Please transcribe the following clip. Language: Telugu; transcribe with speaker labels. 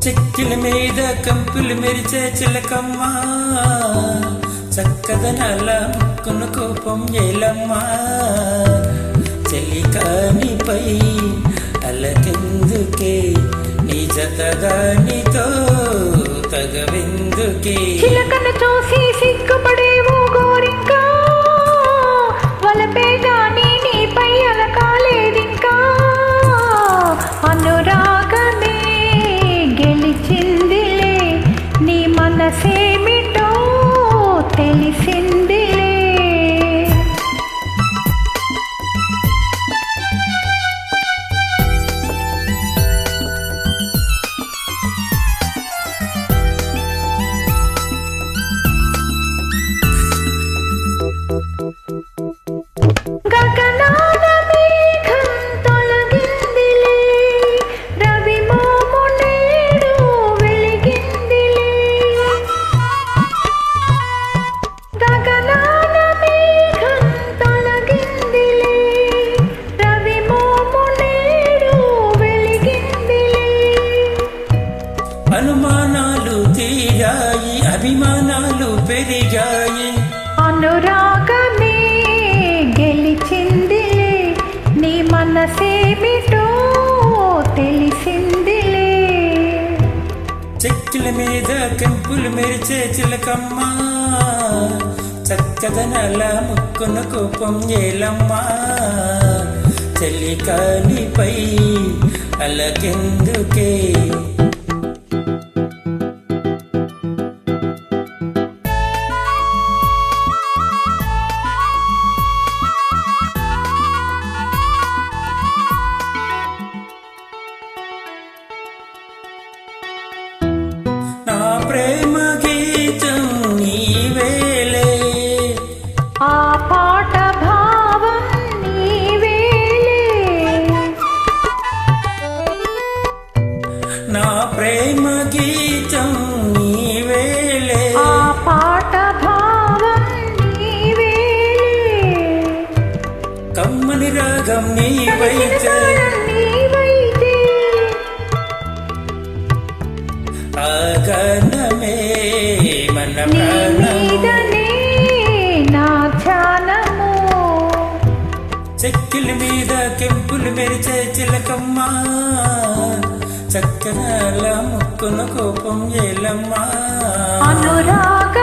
Speaker 1: చెక్కిల మీద కంపులు మెరిచే చిలకమ్మా, చక్కదనాల ముక్కును కోపం ఏలమ్మా. చెలికానిపై అలకెందుకే, నీ జతగానితో తగవెందుకే.
Speaker 2: చిలకను చూసి సిగ్గుపడేవు గోరింకా, వలపే గాని నీపై అలకాలేదింకా. అనురాగమే గెలిచిందిలే, నీ మనసేమిటో తెలిసిందిలే. గగనాన మేఘం తొలగిందిలే, రవి మోము నేడు వెలిగిందిలే. గగనాన మేఘం తొలగిందిలే, రవి మోము నేడు వెలిగిందిలే.
Speaker 1: అనుమానాలు తీరాయి, అభిమానాలు పెరిగాయి.
Speaker 2: అనురాగమే గెలిచిందిలే, నీ మనసేమిటో తెలిసిందిలే.
Speaker 1: చెక్కుల మీద కెంపులు మెరిచే చిలకమ్మా, చక్కదనాల ముక్కున కోపం ఏలమ్మా. చెలికానిపై అలకెందుకే. నా ప్రేమ గీతం నీవేలే,
Speaker 2: ఆ పాట భావం నీవేలే.
Speaker 1: నా ప్రేమ గీతం నీవేలే,
Speaker 2: ఆ పాట భావం నీవేలే.
Speaker 1: కమ్మని రాగం నీవైతే,
Speaker 2: నీవైతే
Speaker 1: ఆ గానమే మన
Speaker 2: నీ
Speaker 1: ప్రాణము.
Speaker 2: మీదనే నా ధ్యానము.
Speaker 1: చెక్కిల మీద కెంపులు మెరిచే చిలకమ్మా, చక్కనాల ముక్కున కోపం ఏలమ్మా.
Speaker 2: అనురాగ